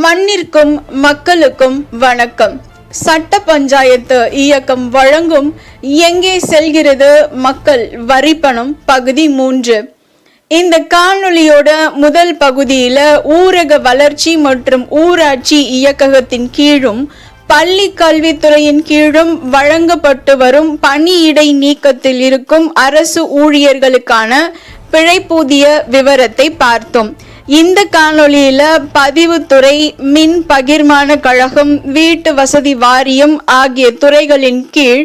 மண்ணிற்கும் மக்களுக்கும் வணக்கம். சட்ட பஞ்சாயத்து இயக்கம் வழங்கும் எங்கே செல்கிறது மக்கள் வரிப்பணம் பகுதி 3. இந்த காணொளியோட முதல் பகுதியில ஊரக வளர்ச்சி மற்றும் ஊராட்சி இயக்ககத்தின் கீழும் பள்ளி கல்வித்துறையின் கீழும் வழங்கப்பட்டு வரும் பணியிடை நீக்கத்தில் இருக்கும் அரசு ஊழியர்களுக்கான பிழைப்பூதிய விவரத்தை பார்த்தோம். இந்த காணொளியில பதிவுத்துறை, மின் பகிர்மான கழகம், வீட்டு வசதி வாரியம் ஆகிய துறைகளின் கீழ்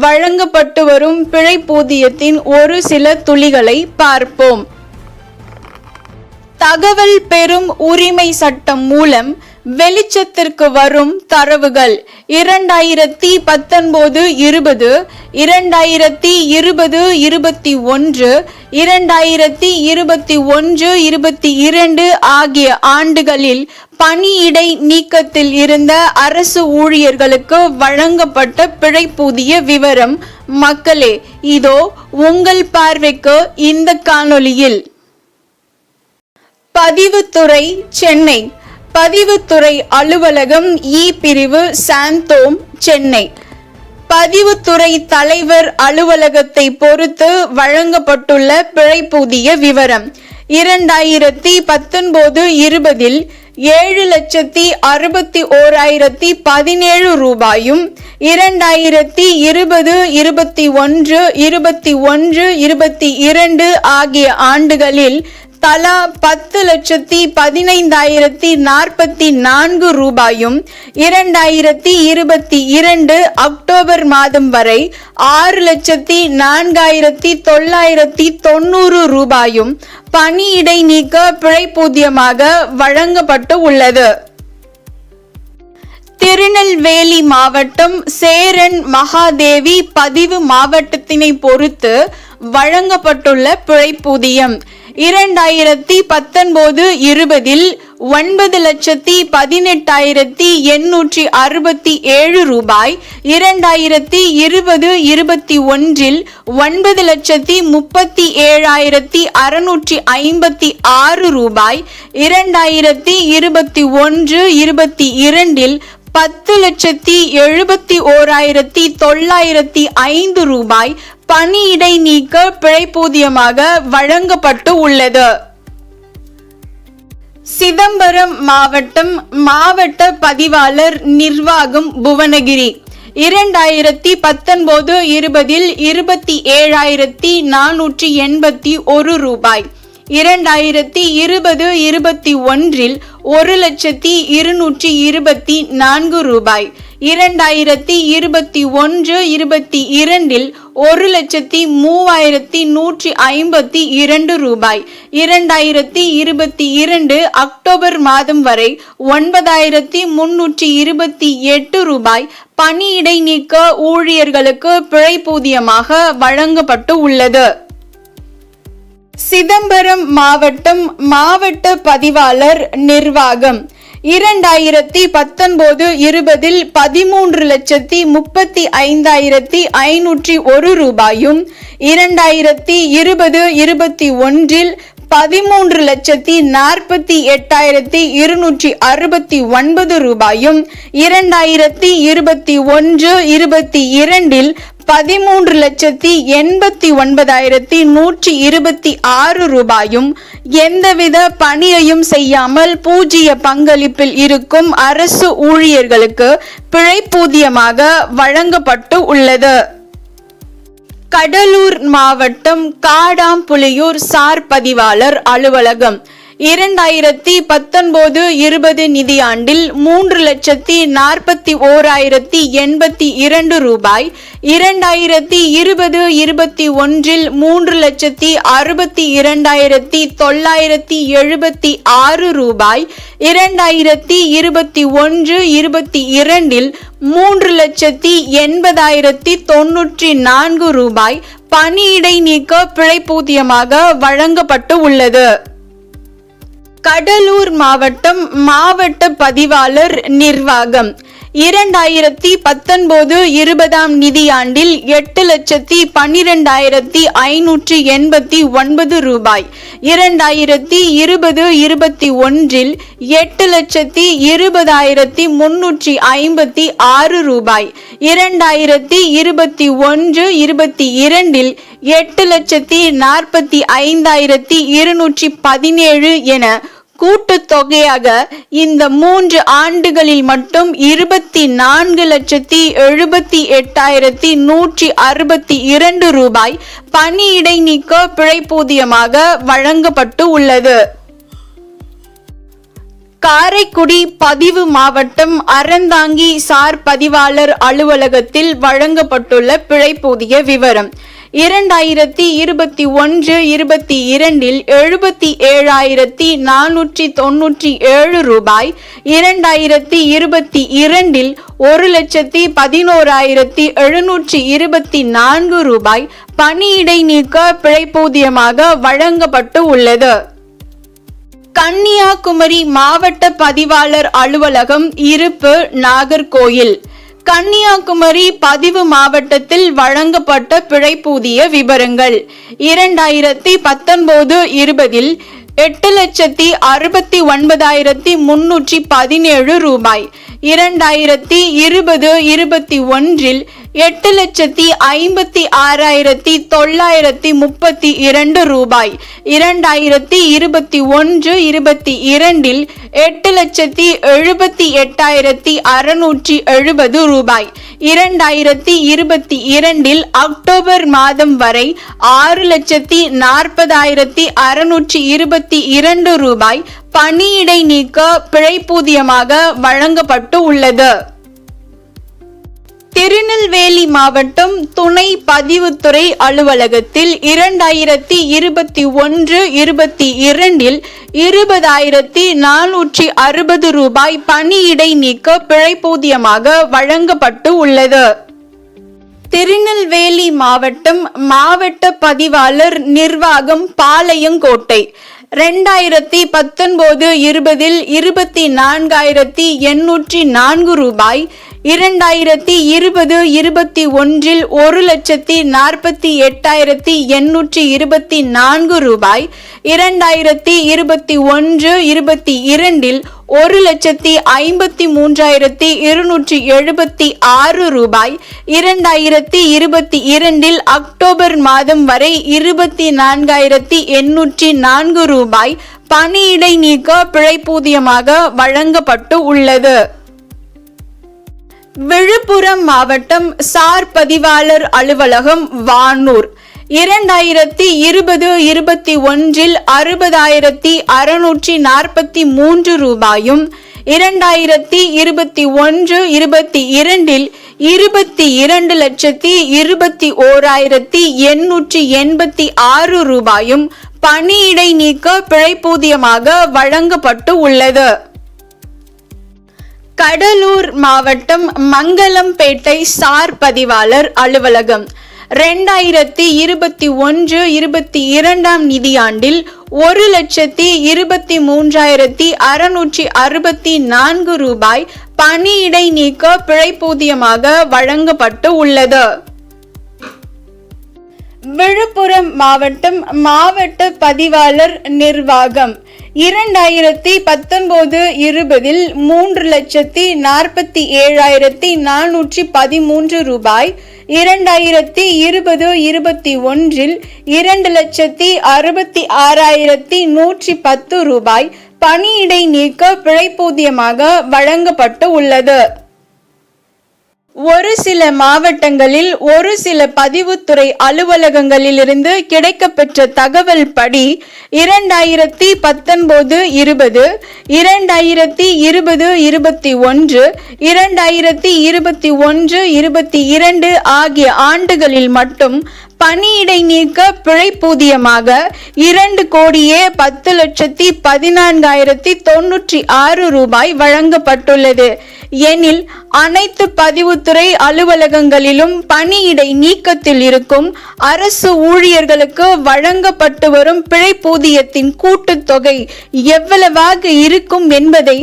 வழங்கப்பட்டு வரும் பிழைப்பூதியத்தின் ஒரு சில துளிகளை பார்ப்போம். தகவல் பெறும் உரிமை சட்டம் மூலம் வெளிச்சத்திற்கு வரும் தரவுகள் 2019-20, 2020-21, 2021-22 ஆகிய ஆண்டுகளில் பணியிடை நீக்கத்தில் இருந்த அரசு ஊழியர்களுக்கு வழங்கப்பட்ட பிழைப்பூதிய விவரம். மக்களே, இதோ உங்கள் பார்வைக்கு இந்த காணொளியில். பதிவுத்துறை, சென்னை. பதிவுத்துறை அலுவலகம் இ பிரிவு, சாந்தோம், சென்னை. பதிவுத்துறை தலைவர் அலுவலகத்தை பொறுத்து வழங்கப்பட்டுள்ள பிழைப்பூதிய விவரம். 2019-20 7,61,017 ரூபாயும், 2020-21 ஆகிய ஆண்டுகளில் தலா 10,15,044 ரூபாயும், 2022 அக்டோபர் மாதம் வரை 6,04,990 ரூபாயும் பணியிடை நீக்க பிழைப்பூதியமாக வழங்கப்பட்டு உள்ளது. திருநெல்வேலி மாவட்டம் சேரன் மகாதேவி பதிவு மாவட்டத்தினை பொறுத்து வழங்கப்பட்டுள்ள பிழைப்பூதியம் 2019-20 9,18,867 ரூபாய், 2020-21 9,37,656 ரூபாய், 2021-22 10,71,905 ரூபாய் பணியிடை நீக்க பிழைப்பூதியமாக வழங்கப்பட்டு உள்ளது. சிதம்பரம் மாவட்டம் மாவட்ட பதிவாளர் நிர்வாகம் புவனகிரி 2019-20 27,481 ரூபாய், 2020-21 1,224 ரூபாய், 2021-22 1,03,152 ரூபாய், 2022 அக்டோபர் மாதம் வரை 9,328 ரூபாய் பணியிடை நீக்க ஊழியர்களுக்கு பிழைப்பூதியமாக வழங்கப்பட்டு உள்ளது. சிதம்பரம் மாவட்டம் மாவட்ட பதிவாளர் நிர்வாகம் 2019-20 13,35,501 ரூபாயும், 2020-21 13,48,269 ரூபாயும், 2021-22 13,89,126 ரூபாயும் எந்தவித பணியையும் செய்யாமல் பூஜ்ஜிய பங்களிப்பில் இருக்கும் அரசு ஊழியர்களுக்கு பிழைப்பூதியமாக வழங்கப்பட்டு உள்ளது. கடலூர் மாவட்டம் காடாம்புலியூர் சார் பதிவாளர் அலுவலகம் 2019-20 நிதியாண்டில் 3,41,082 ரூபாய், 2020-21 3,62,976 ரூபாய், 2021-22 3,80,094 ரூபாய் பணியிடை நீக்க பிழைப்பூதியமாக வழங்கப்பட்டு உள்ளது. கடலூர் மாவட்டம் மாவட்ட பதிவாளர் நிர்வாகம் 2019-20 நிதியாண்டில் 8,12,589 ரூபாய். 2020-21 8,20,356 ரூபாய். 2021-22 8,45,217 என கூட்டு தொகையாக இந்த 3 ஆண்டுகளில் மட்டும் 24,78,162 ரூபாய் பணியிடை நீக்க பிழைப்பூதியமாக வழங்கப்பட்டு உள்ளது. காரைக்குடி பதிவு மாவட்டம் அறந்தாங்கி சார் பதிவாளர் அலுவலகத்தில் வழங்கப்பட்டுள்ள பிழைப்பூதிய விவரம். 2021-22 77,497 ரூபாய். 2022 1,11,724 ரூபாய் பணியிடை நீக்க பிழைப்பூதியமாக வழங்கப்பட்டு உள்ளது. கன்னியாகுமரி மாவட்ட பதிவாளர் அலுவலகம் இருப்பு நாகர்கோயில். கன்னியாகுமரி பதிவு மாவட்டத்தில் வழங்கப்பட்ட பிழைப்பூதிய விபரங்கள். 2019-20 8,69,317 ரூபாய். 2020-21 8,56,932 ரூபாய். 2021-22 8,78,670 ரூபாய். 2022 அக்டோபர் மாதம் வரை 6,40,622 ரூபாய் பணியிடை நீக்க பிழைப்பூதியமாக வழங்கப்பட்டு உள்ளது. திருநெல்வேலி மாவட்டம் துணை பதிவுத்துறை அலுவலகத்தில் 2021-22 20,460 ரூபாய் பணியிடை நீக்க பிழைப்பூதியமாக வழங்கப்பட்டு உள்ளது. திருநெல்வேலி மாவட்டம் மாவட்ட பதிவாளர் நிர்வாகம் பாளையங்கோட்டை. 2019-20 24,804 ரூபாய். 2020-21 1,48,824 ரூபாய். 2021-22 1,53,276 ரூபாய். 2022 அக்டோபர் மாதம் வரை 24,804 ரூபாய் பணியிடை நீக்க பிழைப்பூதியமாக வழங்கப்பட்டு உள்ளது. விழுப்புரம் மாவட்டம் சார் பதிவாளர் அலுவலகம் வானூர். 2020-21 60,643 ரூபாயும். 2021-22 22,21,886 ரூபாயும் பணியிடை நீக்க பிழைப்பூதியமாக வழங்கப்பட்டு உள்ளது. கடலூர் மாவட்டம் மங்கலம்பேட்டை சார் பதிவாளர் அலுவலகம். 2021-22 நிதியாண்டில் 1,23,664 ரூபாய் பணியிடை நீக்க பிழைப்பூதியமாக வழங்கப்பட்டு உள்ளது. விழுப்புரம் மாவட்டம் மாவட்ட பதிவாளர் நிர்வாகம். 2019-20 3,47,413 ரூபாய். 2020-21 2,66,110 ரூபாய் பணியிடை நீக்க பிழைப்பூதியமாக வழங்கப்பட்டு உள்ளது. ஒரு சில மாவட்டங்களில் ஒரு சில பதிவுத்துறை அலுவலகங்களிலிருந்து கிடைக்கப்பெற்ற தகவல் படி 2019-20 2020-21 2021-22 ஆகிய ஆண்டுகளில் மட்டும் பணியிடை நீக்க பிழைப்பூதியமாக 2,10,14,096 ரூபாய் வழங்கப்பட்டுள்ளது. எனில் அனைத்து பதிவுத்துறை அலுவலகங்களிலும் பணியிடை நீக்கத்தில் இருக்கும் அரசு ஊழியர்களுக்கு வழங்கப்பட்டு வரும் பிழைப்பூதியத்தின் கூட்டுத்தொகை எவ்வளவாக இருக்கும் என்பதை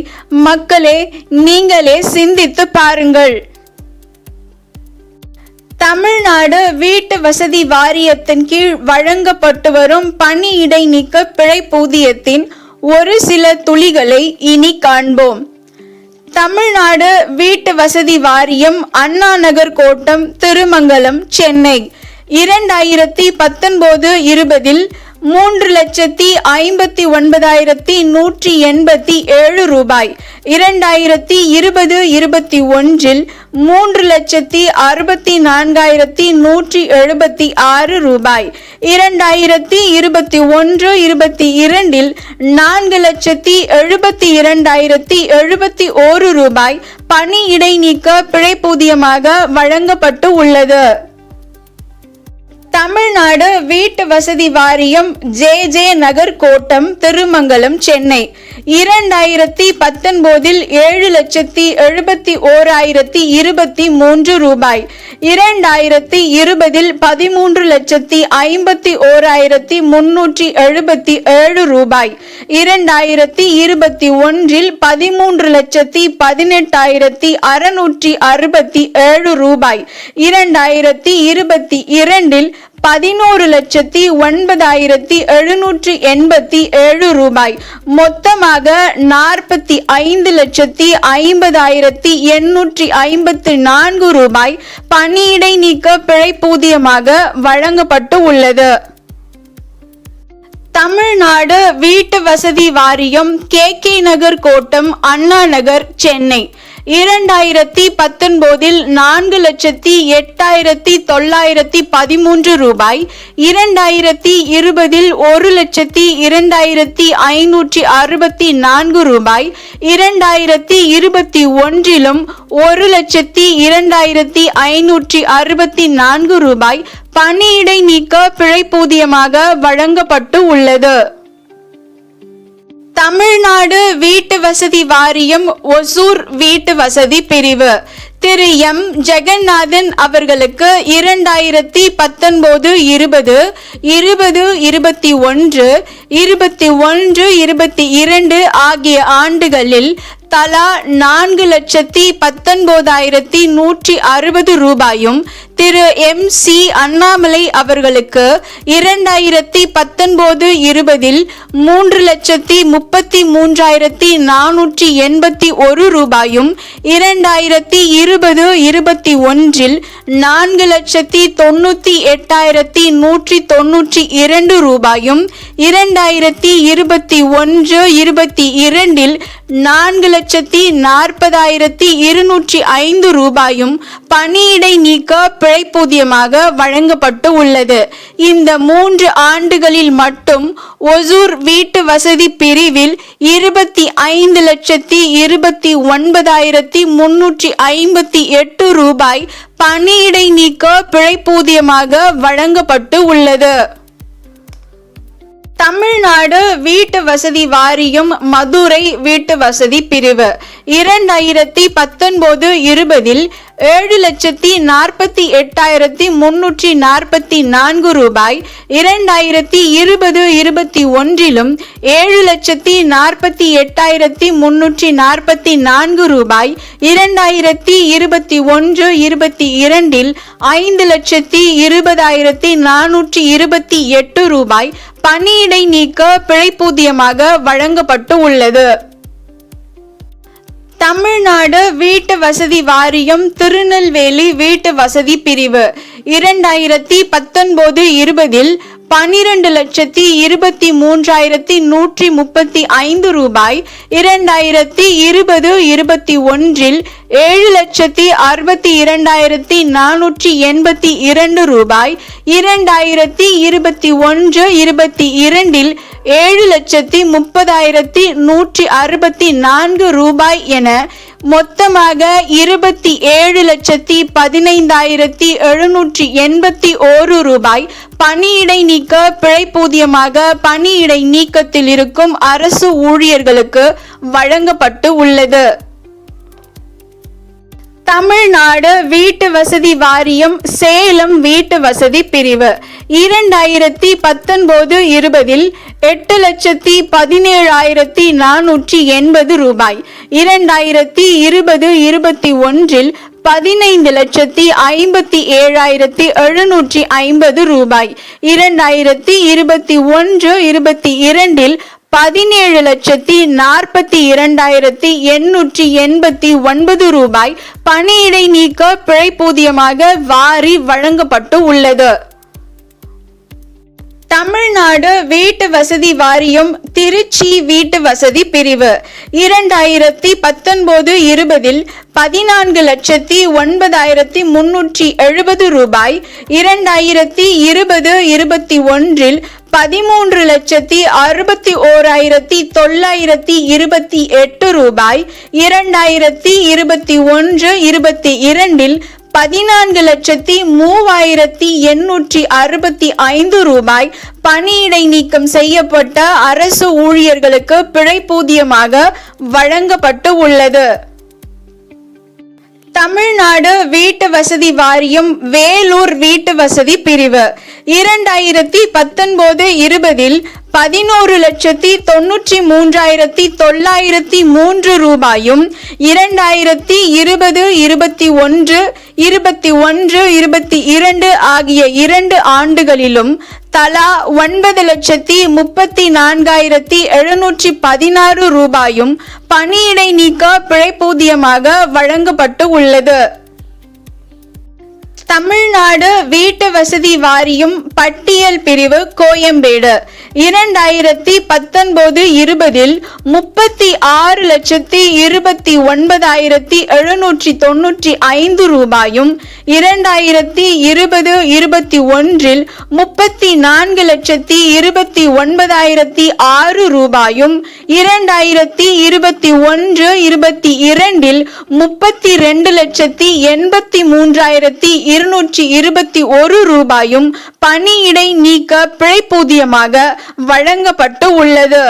மக்களே நீங்களே சிந்தித்து பாருங்கள். தமிழ்நாடு வீட்டு வசதி வாரியத்தின் கீழ் வழங்கப்பட்டு வரும் பணியிடை நீக்க பிழைப்பூதியத்தின் ஒரு சில துளிகளை இனி காண்போம். தமிழ்நாடு வீட்டு வசதி வாரியம், அண்ணா நகர் கோட்டம், திருமங்கலம், சென்னை 2019-20 3,59,187 ரூபாய். 2020-21 3,64,176 ரூபாய். 2021-22 4,72,071 ரூபாய் பணியிடை நீக்க பிழைப்பூதியமாக வழங்கப்பட்டு உள்ளது. தமிழ்நாடு வீட்டு வசதி வாரியம், JJ நகர் கோட்டம், திருமங்கலம், சென்னை 2019 7,71,023 ரூபாய். 2020 13,51,377 ரூபாய். 2021 13,18,667 ரூபாய். 2022 11,09,787 ரூபாய். மொத்தமாக 45,50,854 ரூபாய் பணியிடை நீக்க பிழைப்பூதியமாக வழங்கப்பட்டு உள்ளது. தமிழ்நாடு வீட்டு வசதி வாரியம், KK நகர் கோட்டம், அண்ணா நகர், சென்னை 2019 4,08,913 ரூபாய். 2020 1,02,564 ரூபாய். 2021 1,02,564 ரூபாய் பணியிடை நீக்க பிழைப்பூதியமாக வழங்கப்பட்டு உள்ளது. தமிழ்நாடு வீட்டு வசதி வாரியம், ஒசூர் வீட்டு வசதி பிரிவு திரு எம். ஜெகநாதன் அவர்களுக்கு 2019, 20, 20, 21, 22 ஆகிய ஆண்டுகளில் தலா 4,19,160 ரூபாயும், திரு MC அண்ணாமலை அவர்களுக்கு 2019, 20 3,33,481 ரூபாயும், 2020, 21 4,98,192 ரூபாயும், 2021, 22 4,40,205 ரூபாயும் பணியிடை நீக்க பிழைப்பூதியமாக வழங்கப்பட்டு உள்ளது. இந்த 3 ஆண்டுகளில் மட்டும் ஒசூர் வீட்டு வசதி பிரிவில் 25,29,358 ரூபாய் பணியிடை நீக்க பிழைப்பூதியமாக வழங்கப்பட்டு உள்ளது. தமிழ்நாடு வீட்டு வசதி வாரியம், மதுரை வீட்டு வசதி பிரிவு 2019, 20 7,48,344 ரூபாய். 2020, 21 7,48,344 ரூபாய். 2021, 22 5,20,428 ரூபாய் பணியிடை நீக்க பிழைப்பூதியமாக வழங்கப்பட்டு உள்ளது. தமிழ்நாடு வீட்டு வசதி வாரியம், திருநெல்வேலி வீட்டு வசதி பிரிவு 2019, 20 12,23,135 ரூபாய். 2020, 21 7,62,482 ரூபாய். 2021, 22 7,30,164 ரூபாய் என மொத்தமாக 27,15,781 ரூபாய் பணியிடை நீக்க பிழைப்பூதியமாக பணியிடை நீக்கத்தில் இருக்கும் அரசு ஊழியர்களுக்கு வழங்கப்பட்டு உள்ளது. தமிழ்நாடு வீட்டு வசதி வாரியம் சேலம் வீட்டு வசதி பிரிவு 2019-20 8,17,480 ரூபாய், 2020-21 15,57,750 ரூபாய், 2021-22 17,42,889 ரூபாய் பணியிடை நீக்க பிழைப்பூதியமாக வாரி வழங்கப்பட்டு உள்ளது. தமிழ்நாடு வீட்டு வசதி வாரியம் திருச்சி வீட்டு வசதி பிரிவு 2019-20 14,09,370 ரூபாய், 2020-21 13,61,928 ரூபாய், 2021-22 14,03,865 ரூபாய் பணியிடை நீக்கம் செய்யப்பட்ட அரசு ஊழியர்களுக்கு பிழைப்பூதியமாக வழங்கப்பட்டு உள்ளது. தமிழ்நாடு வீட்டு வசதி வாரியம் வேலூர் வீட்டு வசதி பிரிவு 2019-20 11,93,903 ரூபாயும், 2020-21 21-22 ஆகிய 2 ஆண்டுகளிலும் தலா 9,34,716 ரூபாயும் பணியிடை நீக்க பிழைப்பூதியமாக வழங்கப்பட்டு உள்ளது. தமிழ்நாடு வீட்டு வசதி வாரியம் பட்டியல் பிரிவு கோயம்பேடு 2019-20 36,29,795 ரூபாயும், 2020-21 34,29,600 ரூபாயும், 2021-22 32,83,221 ரூபாயும் பணியிடை நீக்க பிழைப்பூதியமாக வழங்கப்பட்டு உள்ளது.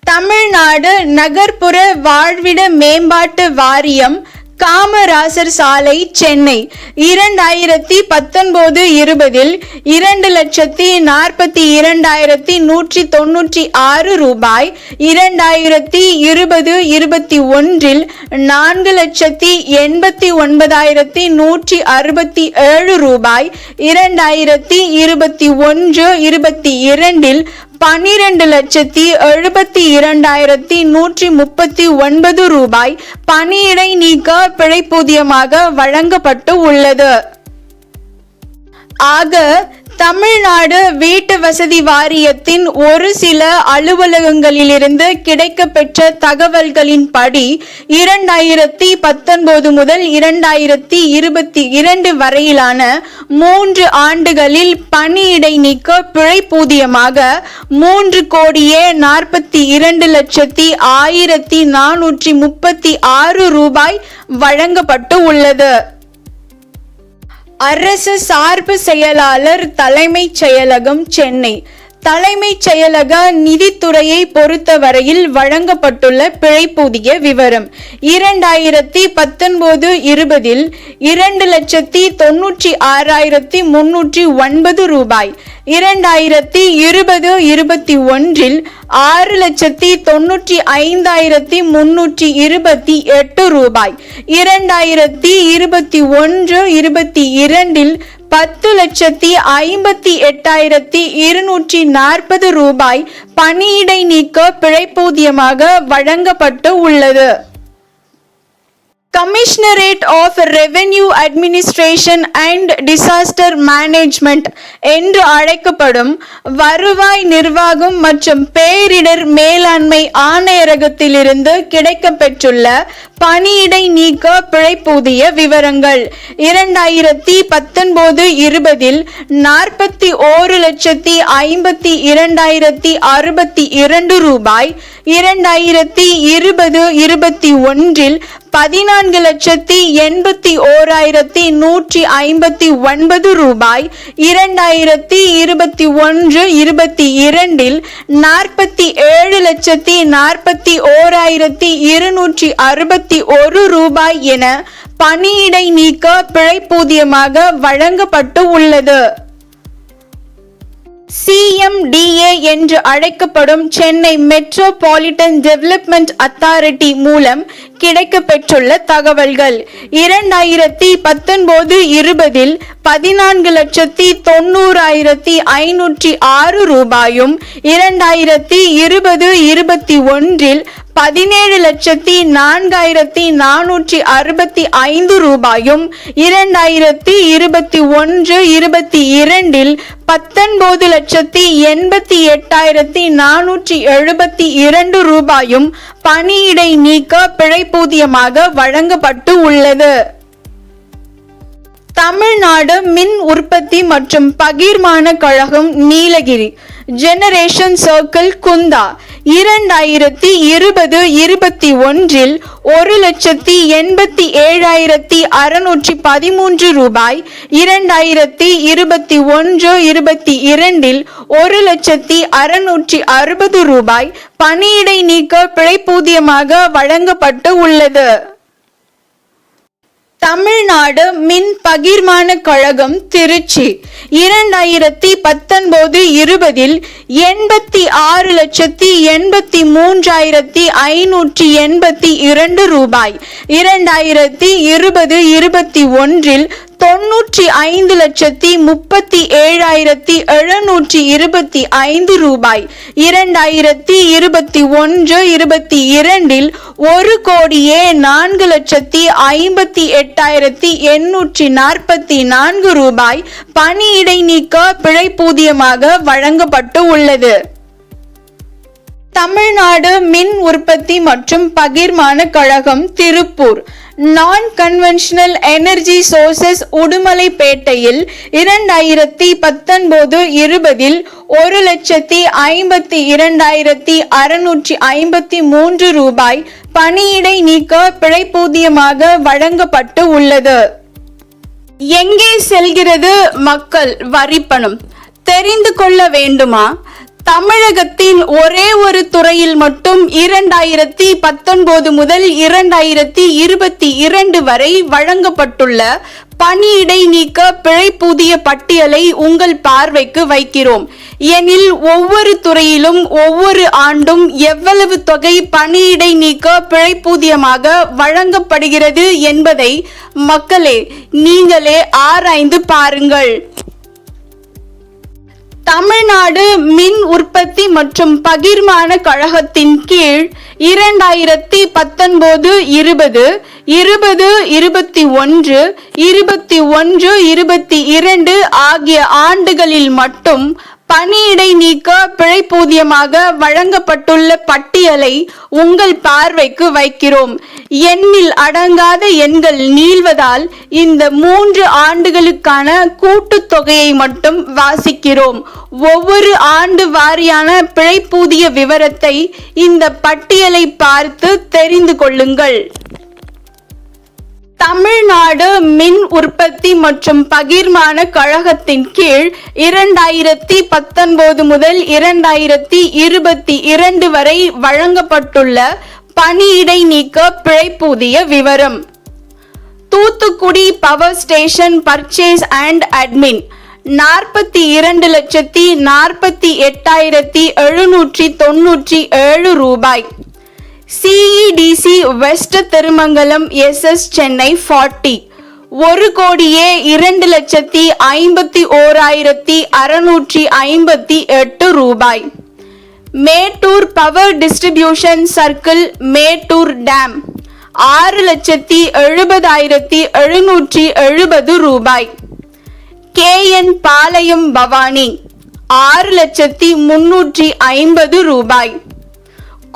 தமிழ்நாடு நகர்ப்புற வாழ்விட மேம்பாட்டு வாரியம் காமராசர் சாலை சென்னை 2019-20 2,42,196 ரூபாய், 2020-21 4,89,167 ரூபாய், 2021-22 12,72,139 ரூபாய் பணியிடை நீக்க பிழைப்பூதியமாக வழங்கப்பட்டு உள்ளது. ஆக தமிழ்நாடு வீட்டு வசதி வாரியத்தின் ஒரு சில அலுவலகங்களிலிருந்து கிடைக்கப்பெற்ற தகவல்களின்படி 2019 முதல் 2022 வரையிலான 3 ஆண்டுகளில் பணியிடை நீக்க பிழைப்பூதியமாக 3,42,1,436 ரூபாய் வழங்கப்பட்டு உள்ளது. அரசு சார்பு செயலாளர் தலைமைச் செயலகம் சென்னை தலைமைச் செயலக நிதித்துறையை பொறுத்தவரையில் வழங்கப்பட்டுள்ள பிழைப்பூதிய விவரம் 2019-20 2,96,309 ரூபாய், 2020-21 6,95,328 ரூபாய், 2021-22 10,58,240 ரூபாய் பணியிடை நீக்க பிழைப்பூதியமாக வழங்கப்பட்டு உள்ளது. Commissionerate of revenue administration and disaster management என்று அழைக்கப்படும் வருவாய் நிர்வாகம் மற்றும் பேரிடர் மேலாண்மை ஆணையரகத்திலிருந்து கிடைக்கப்பெற்றுள்ள பணியிடை நீக்க பிழைப்பூதிய விவரங்கள் 2019-20 41,52,062 ரூபாய், 2020-21 14,81,159 ரூபாய், 2021-22 47,41,261 ரூபாய் என பணியிடை நீக்க பிழைப்பூதியமாக வழங்கப்பட்டு உள்ளது. CMDA என்று அழைக்கப்படும் சென்னை மெட்ரோபாலிட்டன் டெவலப்மெண்ட் அத்தாரிட்டி மூலம் கிடைக்கப்பெற்றுள்ள தகவல்கள் 2019-20 14,90,506 ரூபாயும், 2020-21 17,04,465 ரூபாயும், 2021-22 19,88,472 ரூபாயும் பணியிடை நீக்க பிழைப்பூதியமாக வழங்கப்பட்டு உள்ளது. தமிழ்நாடு மின் உற்பத்தி மற்றும் பகிர்மான கழகம் நீலகிரி ஜெனரேஷன் சர்க்கிள் குந்தா 2020-21 1,87,613 ரூபாய், 2021-22 1,660 ரூபாய் பணியிடை நீக்க பிழைப்பூதியமாக வழங்கப்பட்டு உள்ளது. தமிழ்நாடு மின் பகிர்மான கழகம் திருச்சி 2019-20 86,83,582 ரூபாய், 2020-21 95,37,725 ரூபாய், 2021-22 1,04,58,844 ரூபாய் பணியிடை நீக்க பிழைப்பூதியமாக வழங்கப்பட்டு உள்ளது. தமிழ்நாடு மின் உற்பத்தி மற்றும் பகிர்மான கழகம் திருப்பூர் நான் கன்வென்ஷனல் எனர்ஜி சோர்சஸ் உடுமலைப்பேட்டையில் 2019-20 1,52,653 ரூபாய் பணியிடை நீக்க பிழைப்பூதியமாக வழங்கப்பட்டு உள்ளது. எங்கே செல்கிறது மக்கள் வரிப்பணம்? தெரிந்து கொள்ள வேண்டுமா? தமிழகத்தின் ஒரே ஒரு துறையில் மட்டும் 2019 முதல் 2022 வரை வழங்கப்பட்டுள்ள பணியிடை நீக்க பிழைப்பூதிய பட்டியலை உங்கள் பார்வைக்கு வைக்கிறோம். எனில் ஒவ்வொரு துறையிலும் ஒவ்வொரு ஆண்டும் எவ்வளவு தொகை பணியிடை நீக்க பிழைப்பூதியமாக வழங்கப்படுகிறது என்பதை மக்களே நீங்களே ஆராய்ந்து பாருங்கள். தமிழ்நாடு மின் உற்பத்தி மற்றும் பகிர்மான கழகத்தின் கீழ் 2019-20 20-21 21-22 ஆகிய ஆண்டுகளில் மட்டும் பணியிடை நீக்க பிழைப்பூதியமாக வழங்கப்பட்டுள்ள பட்டியலை உங்கள் பார்வைக்கு வைக்கிறோம். எண்ணில் அடங்காத எண்கள் நீள்வதால் இந்த 3 ஆண்டுகளுக்கான கூட்டுத்தொகையை மட்டும் வாசிக்கிறோம். ஒவ்வொரு ஆண்டு வாரியான பிழைப்பூதிய விவரத்தை இந்த பட்டியலை பார்த்து தெரிந்து கொள்ளுங்கள். தமிழ்நாடு மின் உற்பத்தி மற்றும் பகிர்மான கழகத்தின் கீழ் 2019 முதல் 2022 வரை வழங்கப்பட்டுள்ள பணியிடை நீக்க பிழைப்பூதிய விவரம். Thoothukudi power station purchase and admin 42,48,797 ரூபாய். CEDC west Thirumangalam SS Chennai 40 1,51,658 ரூபாய். Mettur power distribution circle Mettur dam 6,70,770 ரூபாய். KN பாளையம் பவானி 6,350,000 ரூபாய்.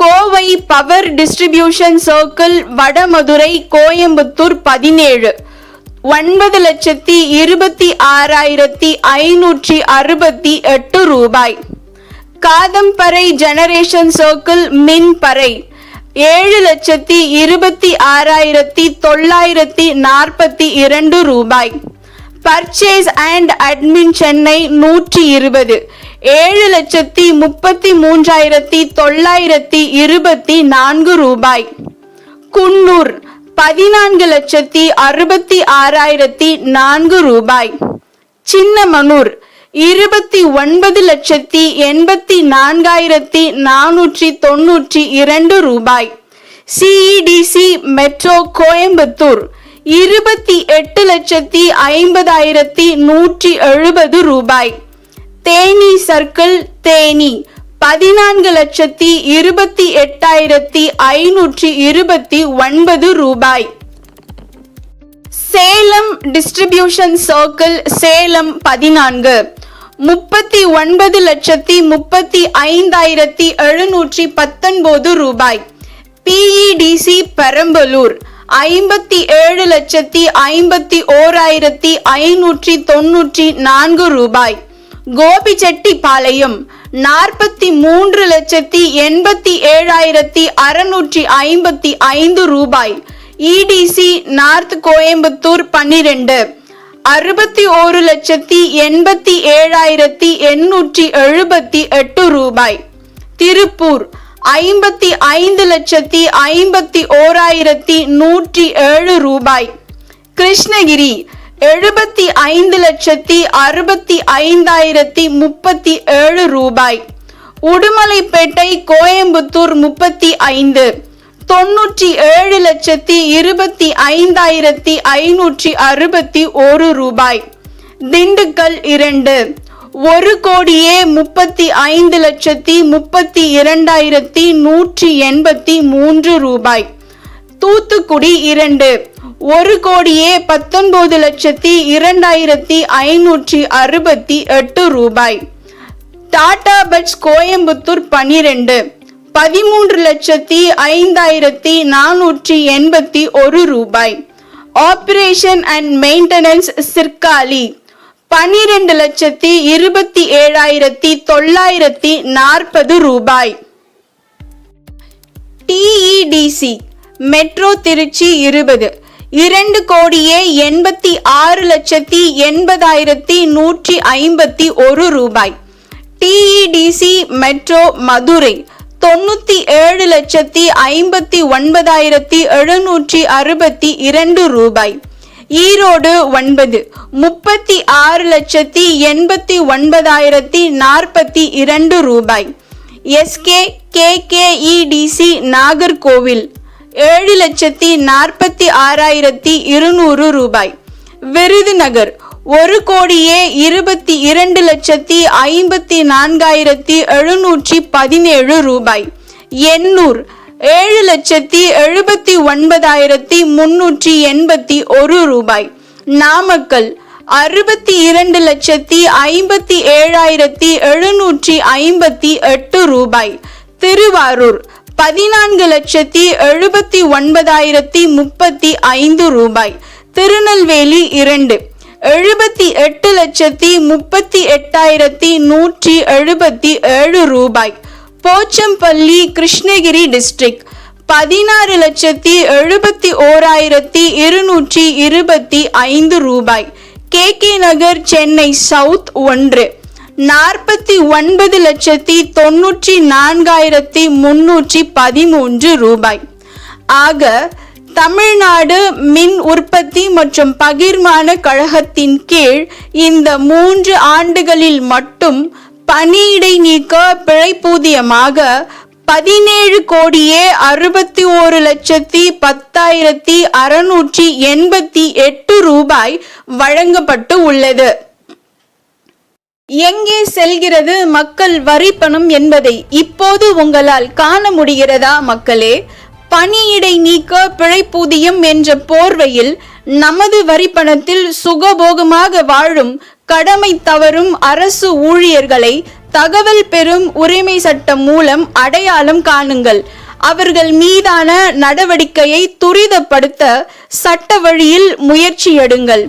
Kovai power distribution circle Vadamadurai Coimbatore 17 9,26,568 ரூபாய். காதம்பரை ஜெனரேஷன் சர்க்கிள் மின்பறை 7,26,942 ரூபாய். பர்ச்சேஸ் அண்ட் அட்மின் சென்னை 120 7,33,924 ரூபாய். குன்னூர் 14,66,004 ரூபாய். சின்னமனூர் 29,84,492 ரூபாய். CEDC மெட்ரோ கோயம்புத்தூர் 28,50,170 ரூபாய். தேனி சர்க்கிள் தேனி 14,28,529 ரூபாய். சேலம் டிஸ்ட்ரிபியூஷன் சர்க்கிள் சேலம் 14 39,35,719 ரூபாய். PEDC பெரம்பலூர் 57,51,594 ரூபாய். கோபிச்செட்டிப்பாளையம் 43,87,655 ரூபாய். EDC நார்த் கோயம்புத்தூர் 12 61,87,878 ரூபாய். திருப்பூர் 55,51,107 ரூபாய். கிருஷ்ணகிரி 75,65,037 ரூபாய். உடுமலைப்பேட்டை கோயம்புத்தூர் 35 97,25,561 ரூபாய். திண்டுக்கல் 2 1,35,32,183 ரூபாய். தூத்துக்குடி 2 1,19,02,568 ரூபாய். டாடா பட்ஸ் கோயம்புத்தூர் 12 13,05,481 ரூபாய். ஆபரேஷன் அண்ட் மெயின்டெனன்ஸ் சிர்காலி 12,27,940 ரூபாய். TEDC மெட்ரோ திருச்சி 20 2,86,80,151 ரூபாய். TEDC மெட்ரோ மதுரை 97,59,762 ரூபாய். ஈரோடு 9 36,89,042 ரூபாய். SKKEDC நாகர்கோவில் 7,46,200 ரூபாய். விருதுநகர் 1,22,54,717 ரூபாய். எண்ணூர் 7,79,381 ரூபாய். நாமக்கல் 62,57,758 ரூபாய். திருவாரூர் 14,79,035 ரூபாய். திருநெல்வேலி 2 78,38,177 ரூபாய். போச்சம்பள்ளி கிருஷ்ணகிரி டிஸ்ட்ரிக்ட் 16,71,225 ரூபாய். KK நகர் சென்னை சவுத் 1 49,94,313 ரூபாய். ஆக தமிழ்நாடு மின் உற்பத்தி மற்றும் பகிர்மான கழகத்தின் கீழ் இந்த 3 ஆண்டுகளில் மட்டும் பணியிடை நீக்க பிழைப்பூதியமாக 17,61,10,688 ரூபாய் வழங்கப்பட்டு உள்ளது. எங்கே செல்கிறது மக்கள் வரி பணம் என்பதை இப்போது உங்களால் காண முடிகிறதா மக்களே? பணியிடை நீக்க பிழைப்பூதியம் என்ற போர்வையில் நமது வரிப்பணத்தில் சுகபோகமாக வாழும் கடமை தவறும் அரசு ஊழியர்களை தகவல் பெறும் உரிமை சட்டம் மூலம் அடையாளம் காணுங்கள். அவர்கள் மீதான நடவடிக்கையை துரிதப்படுத்த சட்ட வழியில் முயற்சி எடுங்கள்.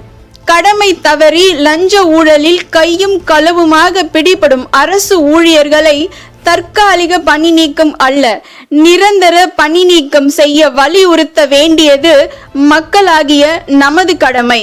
கடமை தவறி லஞ்ச ஊழலில் கையும் களவுமாக பிடிபடும் அரசு ஊழியர்களை தற்காலிக பணி நீக்கம் அல்ல, நிரந்தர பணி நீக்கம் செய்ய வலியுறுத்த வேண்டியது மக்களாகிய நமது கடமை.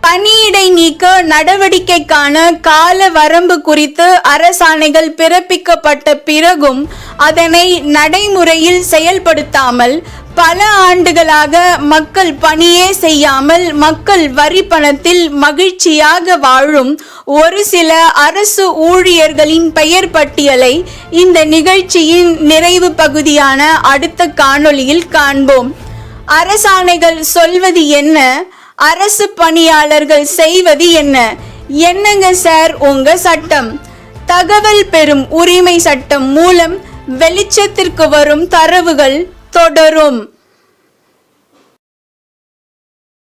பணியிடை நீக்க நடவடிக்கைக்கான கால வரம்பு குறித்து அரசாணைகள் பிறப்பிக்கப்பட்ட பிறகும் அதனை நடைமுறையில் செயல்படுத்தாமல் பல ஆண்டுகளாக மக்கள் பணியே செய்யாமல் மக்கள் வரி பணத்தில் மகிழ்ச்சியாக வாழும் ஒரு சில அரசு ஊழியர்களின் பெயர் பட்டியலை இந்த நிகழ்ச்சியின் நிறைவு பகுதியான அடுத்த காணொளியில் காண்போம். அரசாணைகள் சொல்வது என்ன? அரசு பணியாளர்கள் செய்வது என்ன? என்னங்க சார் உங்க சட்டம்? தகவல் பெறும் உரிமை சட்டம் மூலம் வெளிச்சத்திற்கு வரும் தரவுகள் தொடரும்.